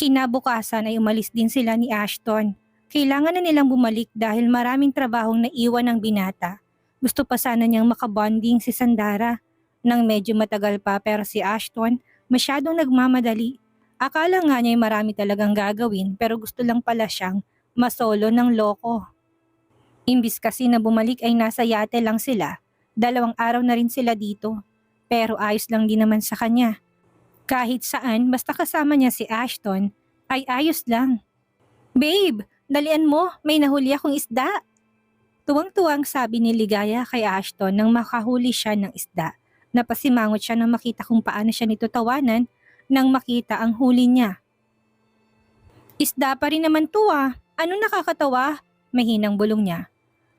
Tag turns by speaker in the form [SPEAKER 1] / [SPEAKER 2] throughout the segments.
[SPEAKER 1] Kinabukasan ay umalis din sila ni Ashton. Kailangan na nilang bumalik dahil maraming trabahong naiwan ng binata. Gusto pa sana niyang makabonding si Sandara nang medyo matagal pa, pero si Ashton masyadong nagmamadali. Akala nga niya ay marami talagang gagawin, pero gusto lang pala siyang masolo ng loko. Imbis kasi na bumalik ay nasa yate lang sila. 2 araw na rin sila dito. Pero ayos lang din naman sa kanya. Kahit saan, basta kasama niya si Ashton, ay ayos lang. "Babe, dalian mo, may nahuli akong isda." Tuwang-tuwang sabi ni Ligaya kay Ashton nang makahuli siya ng isda. Napasimangot siya nang makita kung paano siya nito tawanan nang makita ang huli niya. "Isda pa rin naman to ah. Ano nakakatawa?" Mahinang bulong niya.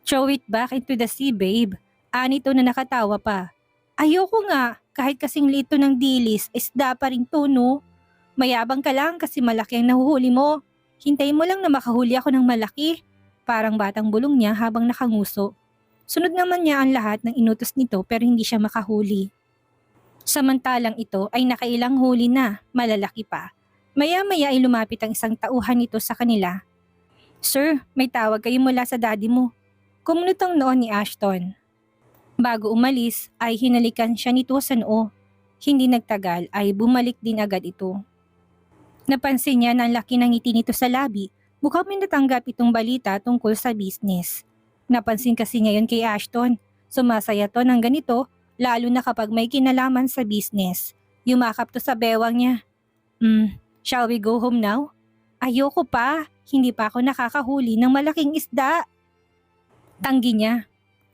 [SPEAKER 1] "Throw it back into the sea, babe." Anito na nakatawa pa. "Ayoko nga, kahit kasing lito ng dilis, isda pa rin to no. Mayabang ka lang kasi malaki ang nahuhuli mo. Hintayin mo lang na makahuli ako ng malaki." Parang batang bulong niya habang nakanguso. Sunod naman niya ang lahat ng inutos nito pero hindi siya makahuli. Samantalang ito ay nakailang huli na, malalaki pa. Maya-maya ay lumapit ang isang tauhan nito sa kanila. "Sir, may tawag kayo mula sa daddy mo." Kumunot ang noo ni Ashton. Bago umalis ay hinalikan siya nito sa noo. Hindi nagtagal ay bumalik din agad ito. Napansin niya na ang laki ng ngiti nito sa labi. Mukhang may natanggap itong balita tungkol sa business. Napansin kasi niya yun kay Ashton. Sumasaya to ng ganito, lalo na kapag may kinalaman sa business. Yumakap to sa bewang niya. Shall we go home now?" "Ayoko pa, hindi pa ako nakakahuli ng malaking isda." Tanggi niya.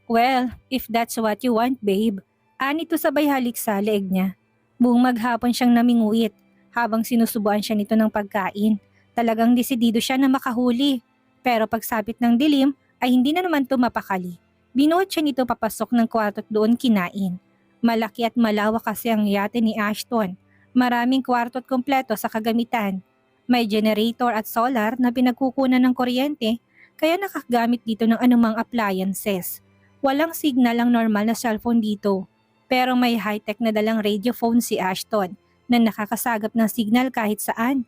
[SPEAKER 1] "Well, if that's what you want, babe." Anito sabay halik sa leeg niya. Buong maghapon siyang naminguit habang sinusubuan siya nito ng pagkain. Talagang desidido siya na makahuli. Pero pagsapit ng dilim ay hindi na naman mapakali. Binuhat siya nito papasok ng kwarto at doon kinain. Malaki at malawak kasi ang yate ni Ashton. Maraming kwarto at kompleto sa kagamitan. May generator at solar na pinagkukunan ng kuryente kaya nakagamit dito ng anumang appliances. Walang signal ang normal na cellphone dito. Pero may high-tech na dalang radio phone si Ashton na nakakasagap ng signal kahit saan.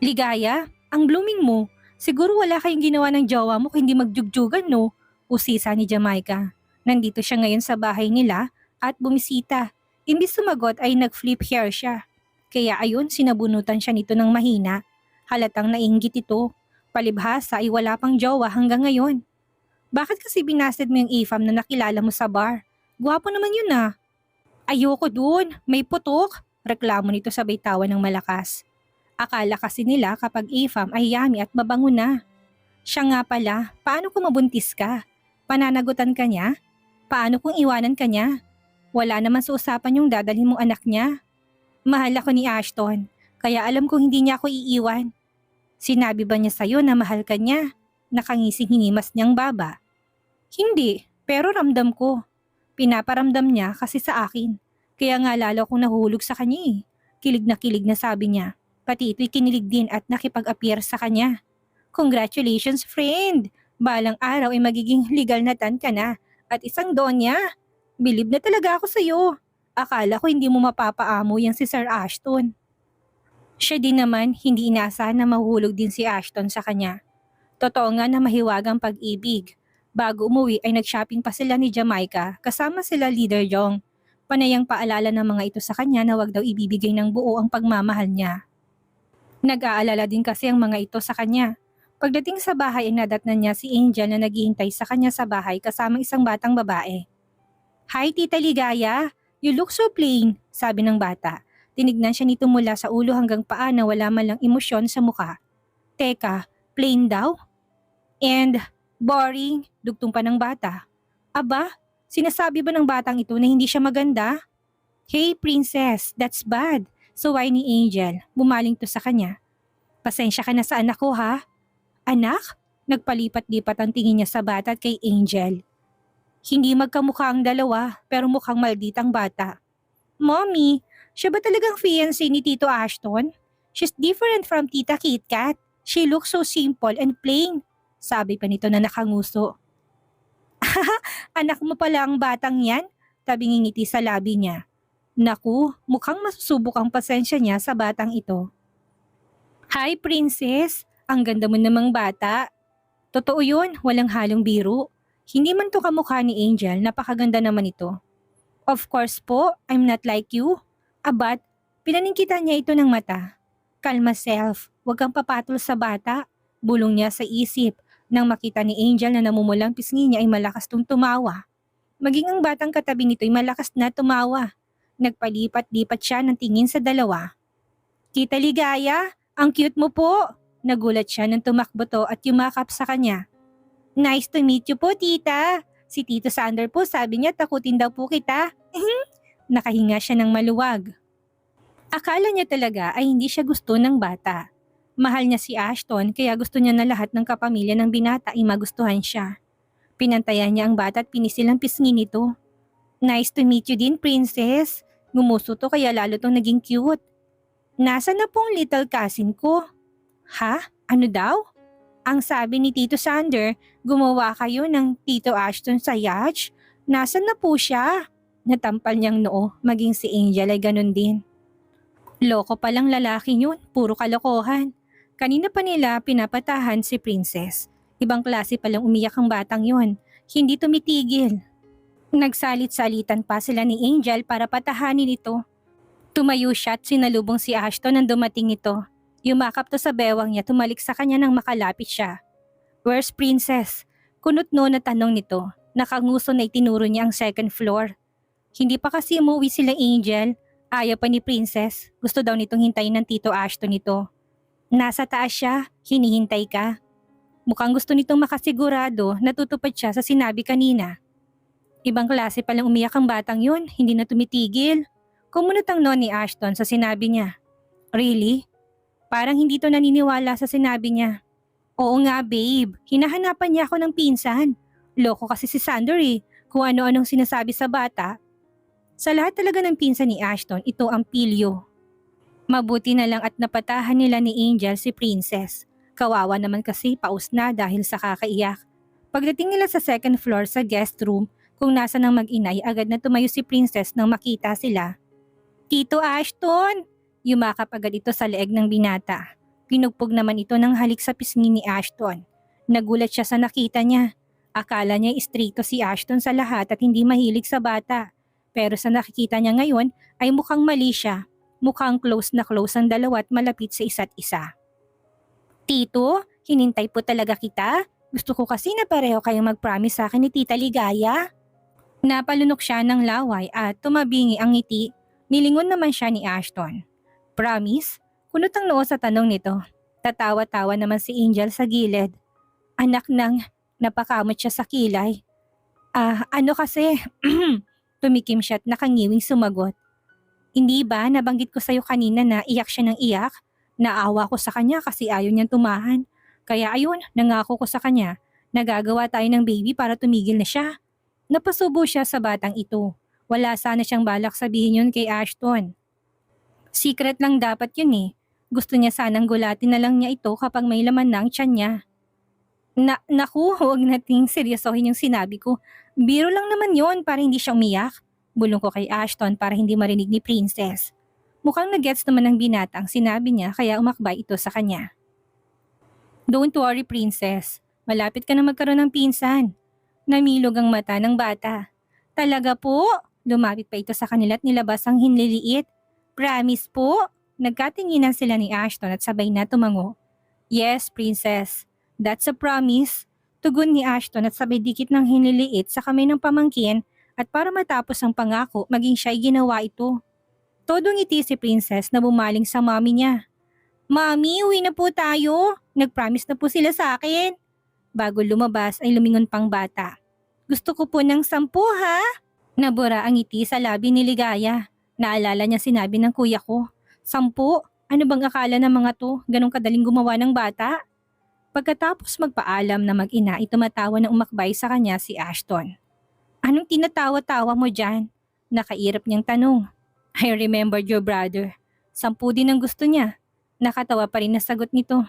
[SPEAKER 1] "Ligaya, ang blooming mo. Siguro wala kayong ginawa ng jowa mo kung hindi magjugjugan no?" Usisa ni Jamaica. Nandito siya ngayon sa bahay nila at bumisita. Imbis sumagot ay nag-flip hair siya. Kaya ayun, sinabunutan siya nito ng mahina. Halatang nainggit ito. Palibhasa ay wala pang jowa hanggang ngayon. "Bakit kasi binasted mo yung ifam na nakilala mo sa bar? Gwapo naman yun ah." "Ayoko dun, may putok." Reklamo nito sabay tawa ng malakas. Akala kasi nila kapag ifam ay yummy at babango na. Siya nga pala, paano kung mabuntis ka? Pananagutan ka niya? Paano kung iwanan ka niya? Wala naman sa usapan yung dadalhin mong anak niya. Mahal ako ni Ashton, kaya alam kong hindi niya ako iiwan. Sinabi ba niya sa'yo na mahal ka niya?" Nakangising hinimas niyang baba. "Hindi, pero ramdam ko." Pinaparamdam niya kasi sa akin. Kaya nga lalo akong nahuhulog sa kanya eh. Kilig na sabi niya. Pati ito'y kinilig din at nakipag-appear sa kanya. "Congratulations friend! Balang araw ay magiging legal na tan ka na at isang donya. Bilib na talaga ako sa'yo. Akala ko hindi mo mapapaamo yan si Sir Ashton." Siya din naman hindi inaasahan na mahuhulog din si Ashton sa kanya. Totoo nga na mahiwagang pag-ibig. Bago umuwi ay nag-shopping pa sila ni Jamaica kasama sila Leader Jong. Panayang paalala ng mga ito sa kanya na wag daw ibibigay ng buo ang pagmamahal niya. Nag-aalala din kasi ang mga ito sa kanya. Pagdating sa bahay ay nadatnan niya si Angel na naghihintay sa kanya sa bahay kasama isang batang babae. "Hi Tita Ligaya, you look so plain," sabi ng bata. Tinignan siya nito mula sa ulo hanggang paa na wala man lang emosyon sa mukha. "Teka, plain daw? And boring," dugtong pa ng bata. "Aba, sinasabi ba ng batang ito na hindi siya maganda?" "Hey princess, that's bad." So why ni Angel? Bumaling to sa kanya. "Pasensya ka na sa anak ko ha." "Anak?" Nagpalipat-lipat ang tingin niya sa bata at kay Angel. Hindi magkamukha ang dalawa pero mukhang malditang bata. "Mommy, siya ba talagang fiancé ni Tito Ashton? She's different from Tita KitKat. She looks so simple and plain," sabi pa nito na nakanguso. "Anak mo pala ang batang yan?" Tabing ngiti sa labi niya. Naku, mukhang masusubok ang pasensya niya sa batang ito. Hi, princess! Ang ganda mo namang bata. Totoo yun, walang halong biro. Hindi man to kamukha ni Angel, napakaganda naman ito. Of course po, I'm not like you. Abat, pinaningkitan niya ito ng mata. Kalma self, huwag kang papatol sa bata. Bulong niya sa isip nang makita ni Angel na namumulang pisngi niya ay malakas tong tumawa. Maging ang batang katabi nito ay malakas na tumawa. Nagpalipat-lipat siya ng tingin sa dalawa. Tita Ligaya, ang cute mo po. Nagulat siya nang tumakbo to at yumakap sa kanya. Nice to meet you po, tita. Si Tito Sander po sabi niya takutin daw po kita. Nakahinga siya ng maluwag. Akala niya talaga ay hindi siya gusto ng bata. Mahal niya si Ashton kaya gusto niya na lahat ng kapamilya ng binata ay magustuhan siya. Pinantayan niya ang bata at pinisil ang pisngi nito. Nice to meet you din, princess. Gumusto to kaya lalo tong naging cute. Nasaan na pong little cousin ko? Ha? Ano daw? Ang sabi ni Tito Sander, gumawa kayo ng Tito Ashton sa yacht? Nasaan na po siya? Natampal niyang noo, maging si Angel ay ganun din. Loko palang lalaki yun, puro kalokohan. Kanina pa nila pinapatahan si Princess. Ibang klase palang umiyak ang batang yun, hindi tumitigil. Nagsalit-salitan pa sila ni Angel para patahanin ito. Tumayo siya at sinalubong si Ashton nang dumating ito. Yumakap to sa bewang niya, tumalik sa kanya nang makalapit siya. Where's Princess? Kunot no na tanong nito. Nakanguso na itinuro niya ang second floor. Hindi pa kasi umuwi sila Angel. Ayaw pa ni Princess. Gusto daw nitong hintayin ng Tito Ashton nito. Nasa taas siya, hinihintay ka. Mukhang gusto nitong makasigurado na tutupad siya sa sinabi kanina. Ibang klase palang umiyak ang batang yun, hindi na tumitigil. Kumunot ang no ni Ashton sa sinabi niya. Really? Parang hindi to naniniwala sa sinabi niya. Oo nga babe, hinahanapan niya ako ng pinsan. Loko kasi si Sander kung ano-anong sinasabi sa bata. Sa lahat talaga ng pinsan ni Ashton, ito ang pilyo. Mabuti na lang at napatahan nila ni Angel si Princess. Kawawa naman kasi paus na dahil sa kakaiyak. Pagdating nila sa second floor sa guest room, kung nasa ng mag-inay agad na tumayo si Princess nang makita sila. Tito Ashton! Yumakap agad ito sa leeg ng binata. Pinugpog naman ito ng halik sa pisngi ni Ashton. Nagulat siya sa nakita niya. Akala niya istrikto si Ashton sa lahat at hindi mahilig sa bata. Pero sa nakikita niya ngayon ay mukhang mali siya. Mukhang close na close ang dalawa at malapit sa isa't isa. Tito, hinintay po talaga kita. Gusto ko kasi na pareho kayong mag-promise sa akin ni Tita Ligaya. Napalunok siya ng laway at tumabingi ang ngiti. Nilingon naman siya ni Ashton. Promise? Kunot ang noo sa tanong nito. Tatawa-tawa naman si Angel sa gilid. Anak nang, napakamot siya sa kilay. Ano kasi? Tumikim siya at nakangiwing sumagot. Hindi ba nabanggit ko sa'yo kanina na iyak siya ng iyak? Naawa ko sa kanya kasi ayaw niyang tumahan. Kaya ayun, nangako ko sa kanya. Nagagawa tayo ng baby para tumigil na siya. Napasubo siya sa batang ito. Wala sana siyang balak sabihin yun kay Ashton. Secret lang dapat yun. Gusto niya sanang gulatin na lang niya ito kapag may laman na ang tiyan niya. Naku, huwag nating seryosohin yung sinabi ko. Biro lang naman yon para hindi siya umiyak. Bulong ko kay Ashton para hindi marinig ni Princess. Mukhang nagets naman ng binata ang sinabi niya kaya umakbay ito sa kanya. Don't worry Princess, malapit ka na magkaroon ng pinsan. Namilog ang mata ng bata. Talaga po? Lumapit pa ito sa kanila at nilabas ang hinliliit. Promise po? Nagkatinginan sila ni Ashton at sabay na tumango. Yes, Princess. That's a promise. Tugon ni Ashton at sabay dikit ng hinliliit sa kamay ng pamangkin at para matapos ang pangako maging siya'y ginawa ito. Todo ngiti si Princess na bumaling sa mami niya. Mami, uwi na po tayo. Nag-promise na po sila sa akin. Bago lumabas ay lumingon pang bata. Gusto ko po ng 10 ha? Nabura ang ngiti sa labi ni Ligaya. Naalala niya sinabi ng kuya ko. 10? Ano bang akala ng mga to? Ganong kadaling gumawa ng bata? Pagkatapos magpaalam na mag-ina ay tumatawa ng umakbay sa kanya si Ashton. Anong tinatawa-tawa mo dyan? Nakairap niyang tanong. I remembered your brother. 10 din ang gusto niya. Nakatawa pa rin na sagot nito.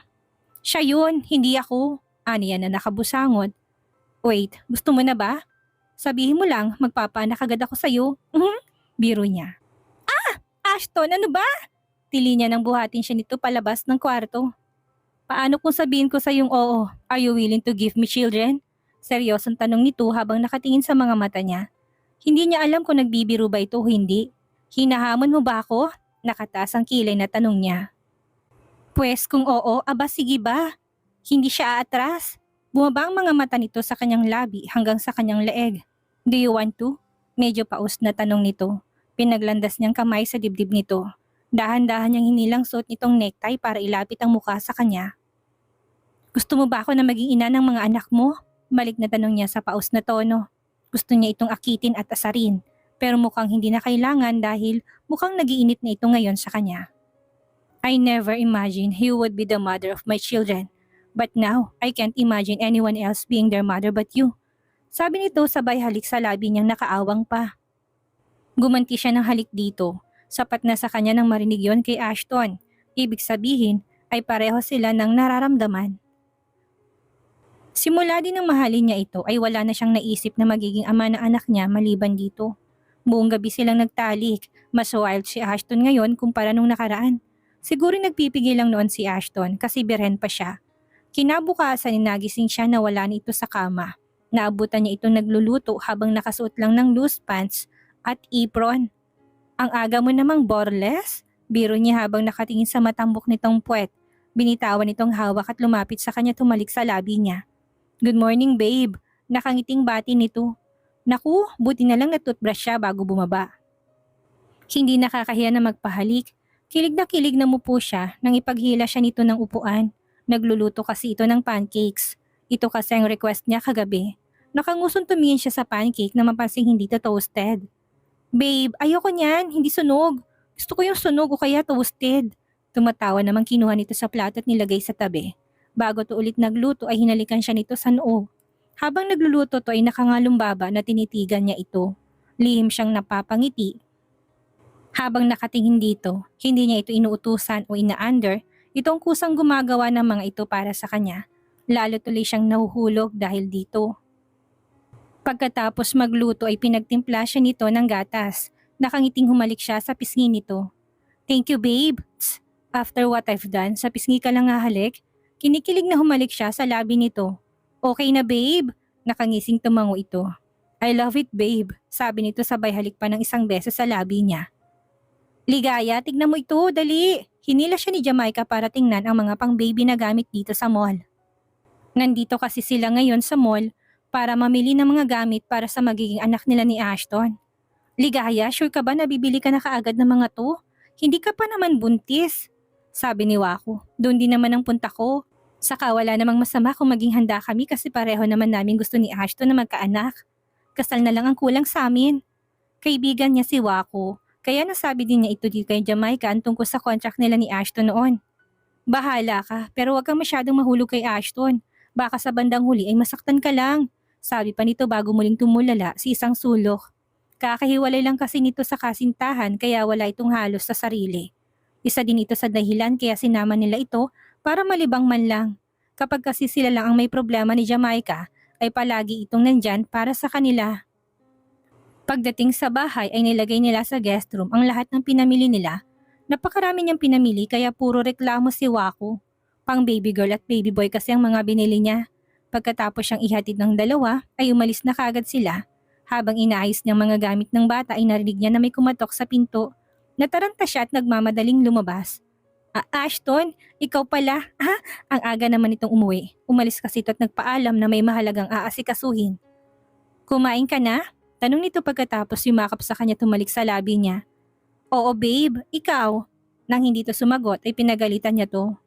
[SPEAKER 1] Siya yun, hindi ako. Aniya na nakabusangot. Wait, gusto mo na ba? Sabihin mo lang, magpapanak agad ako sa'yo. Biro niya. Ashton, ano ba? Tili niya nang buhatin siya nito palabas ng kwarto. Paano kung sabihin ko sa yung oo? Are you willing to give me children? Seryosong tanong nito habang nakatingin sa mga mata niya. Hindi niya alam kung nagbibiro ba ito o hindi. Hinahamon mo ba ako? Nakataas ang kilay na tanong niya. Pwes kung oo, aba sige ba? Hindi siya aatras. Bumaba ang mga mata nito sa kanyang labi hanggang sa kanyang leeg. Do you want to? Medyo paus na tanong nito. Pinaglandas niyang kamay sa dibdib nito. Dahan-dahan niyang hinilang suot nitong necktie para ilapit ang mukha sa kanya. Gusto mo ba ako na maging ina ng mga anak mo? Balik na tanong niya sa paus na tono. Gusto niya itong akitin at asarin. Pero mukhang hindi na kailangan dahil mukhang nagiinit na ito ngayon sa kanya. I never imagined you would be the mother of my children. But now, I can't imagine anyone else being their mother but you. Sabi nito sabay halik sa labi niyang nakaawang pa. Gumanti siya ng halik dito. Sapat na sa kanya nang marinig yon kay Ashton. Ibig sabihin ay pareho sila ng nararamdaman. Simula din ng mahalin niya ito ay wala na siyang naisip na magiging ama ng anak niya maliban dito. Buong gabi silang nagtalik. Mas wild si Ashton ngayon kumpara nung nakaraan. Siguro nagpipigil lang noon si Ashton kasi birhen pa siya. Kinabukasan nagising siya na wala na ito sa kama. Naabutan niya itong nagluluto habang nakasuot lang ng loose pants at apron. Ang aga mo namang borles? Biro niya habang nakatingin sa matambok nitong puwet. Binitawan itong hawak at lumapit sa kanya tumalik sa labi niya. Good morning babe. Nakangiting bati nito. Naku, buti na lang na-toothbrush siya bago bumaba. Hindi nakakahiya na magpahalik. Kilig na mupo siya nang ipaghila siya nito ng upuan. Nagluluto kasi ito ng pancakes. Ito kasi ang request niya kagabi. Nakangusong tumingin siya sa pancake na mapansing hindi ito toasted. Babe, ayoko niyan, hindi sunog. Gusto ko yung sunog o kaya toasted. Tumatawa namang kinuha nito sa plato at nilagay sa tabi. Bago to ulit nagluto ay hinalikan siya nito sa noo. Habang nagluluto to ay nakangalumbaba na tinitigan niya ito. Lihim siyang napapangiti. Habang nakatingin dito, hindi niya ito inuutusan o ina-under, itong kusang gumagawa ng mga ito para sa kanya. Lalo tuloy siyang nahuhulog dahil dito. Pagkatapos magluto ay pinagtimpla siya nito ng gatas. Nakangiting humalik siya sa pisngi nito. Thank you babe. Tss, after what I've done, sa pisngi ka lang hahalik? Kinikilig na humalik siya sa labi nito. Okay na babe? Nakangising tumango ito. I love it babe, sabi nito sabay halik pa ng isang beses sa labi niya. Ligaya, tignan mo ito, dali. Hinila siya ni Jamaica para tingnan ang mga pang baby na gamit dito sa mall. Nandito kasi sila ngayon sa mall para mamili ng mga gamit para sa magiging anak nila ni Ashton. Ligaya, sure ka ba na bibili ka na kaagad ng mga to? Hindi ka pa naman buntis. Sabi ni Wako, doon din naman ang punta ko. Saka wala namang masama kung maging handa kami kasi pareho naman namin gusto ni Ashton na magkaanak. Kasal na lang ang kulang sa amin. Kaibigan niya si Wako, kaya nasabi din niya ito dito kay Jamaica ang tungkol sa contract nila ni Ashton noon. Bahala ka, pero wag kang masyadong mahulog kay Ashton. Baka sa bandang huli ay masaktan ka lang. Sabi pa nito bago muling tumulala si isang sulok. Kakahiwalay lang kasi nito sa kasintahan kaya wala itong halos sa sarili. Isa din ito sa dahilan kaya sinama nila ito para malibang man lang. Kapag kasi sila lang ang may problema ni Jamaica, ay palagi itong nandyan para sa kanila. Pagdating sa bahay ay nilagay nila sa guest room ang lahat ng pinamili nila. Napakarami niyang pinamili kaya puro reklamo si Wako. Pang baby girl at baby boy kasi ang mga binili niya. Pagkatapos siyang ihatid ng dalawa ay umalis na kaagad sila. Habang inaayos niyang mga gamit ng bata ay narinig niya na may kumatok sa pinto. Nataranta siya at nagmamadaling lumabas. Ashton, ikaw pala. Ang aga naman itong umuwi. Umalis kasi ito at nagpaalam na may mahalagang aasikasuhin. Kumain ka na? Tanong nito pagkatapos yumakap sa kanya tumalik sa labi niya. Oo babe, ikaw. Nang hindi to sumagot ay pinagalitan niya to.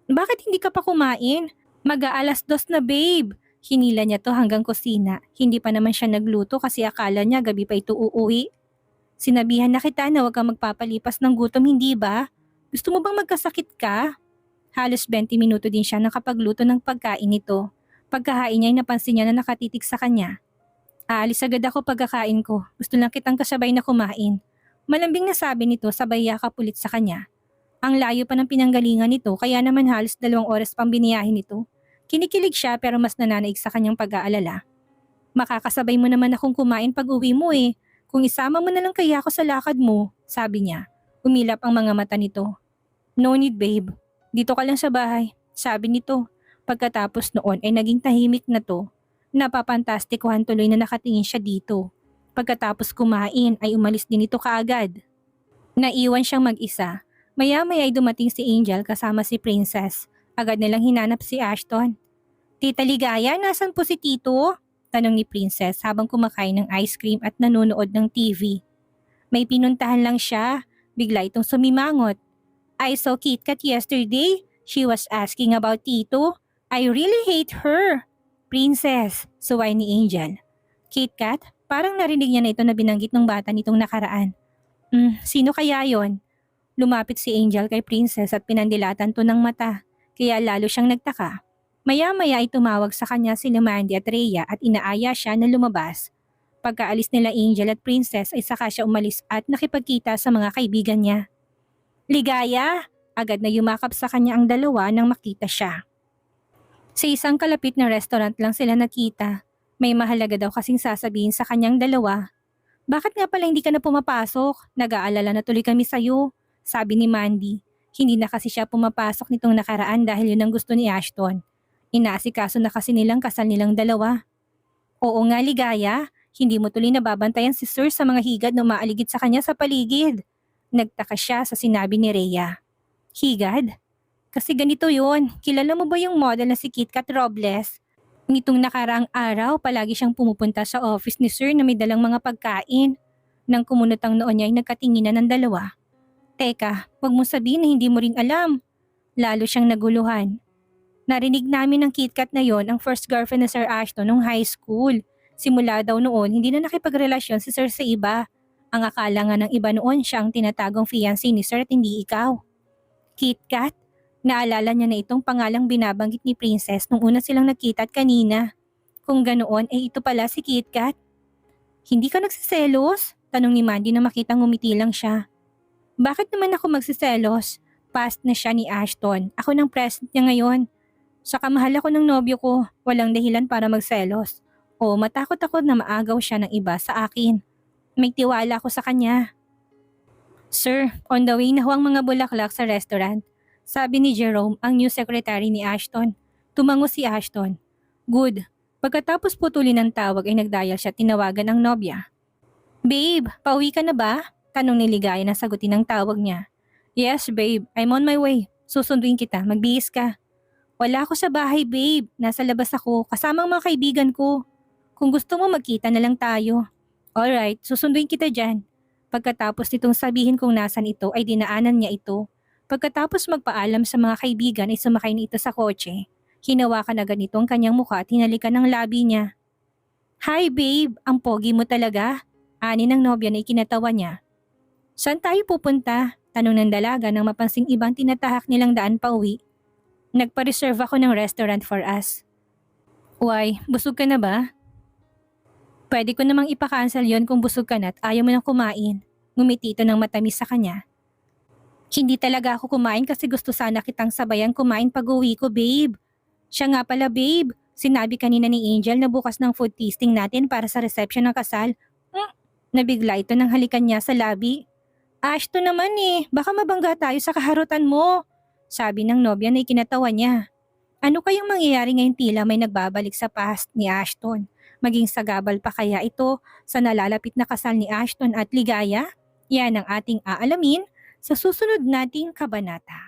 [SPEAKER 1] Bakit hindi ka pa kumain? Mag-aalas 2 na babe. Hinila niya to hanggang kusina. Hindi pa naman siya nagluto kasi akala niya gabi pa ito uuwi. Sinabihan na kita na huwag kang magpapalipas ng gutom, hindi ba? Gusto mo bang magkasakit ka? Halos 20 minuto din siya nakapagluto ng pagkain nito. Pagkahain niya ay napansin niya na nakatitig sa kanya. Aalis agad ako pagkakain ko. Gusto lang kitang kasabay na kumain. Malambing na sabi nito sabay yakap ulit sa kanya. Ang layo pa ng pinanggalingan nito kaya naman halos 2 oras pang biniyahin nito. Kinikilig siya pero mas nananaig sa kanyang pag-aalala. Makakasabay mo naman akong kumain pag uwi mo eh. Kung isama mo na lang kaya ako sa lakad mo, sabi niya. Umilap ang mga mata nito. No need babe, dito ka lang sa bahay, sabi nito. Pagkatapos noon ay naging tahimik na to. Napapantastikuhan tuloy na nakatingin siya dito. Pagkatapos kumain ay umalis din ito kaagad. Naiwan siyang mag-isa. Maya-maya ay dumating si Angel kasama si Princess. Agad nilang hinanap si Ashton. Tita Ligaya, nasan po si Tito? Tanong ni Princess habang kumakain ng ice cream at nanonood ng TV. May pinuntahan lang siya. Bigla itong sumimangot. I saw KitKat yesterday. She was asking about Tito. I really hate her. Princess, suway ni Angel. KitKat, parang narinig niya na ito na binanggit ng bata nitong nakaraan. Sino kaya yon? Lumapit si Angel kay Princess at pinandilatan to ng mata, kaya lalo siyang nagtaka. Maya-maya ay tumawag sa kanya sina Mandy at Rhea at inaaya siya na lumabas. Pagkaalis nila Angel at Princess ay saka siya umalis at nakipagkita sa mga kaibigan niya. Ligaya! Agad na yumakap sa kanya ang dalawa nang makita siya. Sa isang kalapit na restaurant lang sila nakita. May mahalaga daw kasing sasabihin sa kanyang dalawa. Bakit nga pala hindi ka na pumapasok? Nag-aalala na tuloy kami sa'yo, sabi ni Mandy. Hindi na kasi siya pumapasok nitong nakaraan dahil yun ang gusto ni Ashton. Inaasikaso na kasi nilang kasal nilang dalawa. Oo nga Ligaya, hindi mo tuloy nababantayan si Sir sa mga higad na umaaligid sa kanya sa paligid. Nagtaka siya sa sinabi ni Rhea. Higad? Kasi ganito yun, kilala mo ba yung model na si KitKat Robles? Nitong nakaraang araw, palagi siyang pumupunta sa office ni Sir na may dalang mga pagkain. Nang kumunot ang noon niya ay nagkatinginan ng dalawa. Teka, wag mo sabihin na hindi mo rin alam. Lalo siyang naguluhan. Narinig namin ng KitKat na yon ang first girlfriend ni Sir Ashton nung high school. Simula daw noon, hindi na nakipagrelasyon si Sir sa iba. Ang akala nga ng iba noon siya ang tinatagong fiancé ni Sir at hindi ikaw. KitKat? Naalala niya na itong pangalang binabanggit ni Princess nung una silang nakita at kanina. Kung ganoon, ito pala si KitKat. Hindi ka nagsiselos? Tanong ni Mandy na makitang ngumiti lang siya. Bakit naman ako magsiselos? Past na siya ni Ashton. Ako ng present niya ngayon. Saka mahal ako ng nobyo ko. Walang dahilan para magselos. O matakot ako na maagaw siya ng iba sa akin. May tiwala ako sa kanya. Sir, on the way na ho ang mga bulaklak sa restaurant. Sabi ni Jerome, ang new secretary ni Ashton. Tumango si Ashton. Good. Pagkatapos putulin ng tawag ay nagdial siya tinawagan ang nobya. Babe, pauwi ka na ba? Tanong ni Ligaya na sagutin ang tawag niya. Yes babe, I'm on my way. Susunduin kita, magbihis ka. Wala ako sa bahay babe, nasa labas ako kasama ang mga kaibigan ko. Kung gusto mo magkita na lang tayo. Alright, susunduin kita dyan. Pagkatapos nitong sabihin kung nasan ito ay dinaanan niya ito. Pagkatapos magpaalam sa mga kaibigan ay sumakay na ito sa kotse. Hinawakan agad nitong kanyang mukha at hinalikan ng labi niya. Hi babe, ang pogi mo talaga. Ani ng nobya na ikinatawa niya. Saan tayo pupunta? Tanong ng dalaga nang mapansing ibang tinatahak nilang daan pa uwi. Nagpa-reserve ako ng restaurant for us. Why, busog ka na ba? Pwede ko namang ipakancel yon kung busog ka na at ayaw mo nang kumain. Ngumiti ito ng matamis sa kanya. Hindi talaga ako kumain kasi gusto sana kitang sabayan kumain pag-uwi ko, babe. Siya nga pala, babe. Sinabi kanina ni Angel na bukas ng food tasting natin para sa reception ng kasal. Nabigla ito nang halikan niya sa labi. Ashton naman baka mabangga tayo sa kaharutan mo. Sabi ng nobya na ikinatawa niya. Ano kayang mangyayari ngayon tila may nagbabalik sa past ni Ashton? Maging sagabal pa kaya ito sa nalalapit na kasal ni Ashton at Ligaya? Yan ang ating aalamin sa susunod nating kabanata.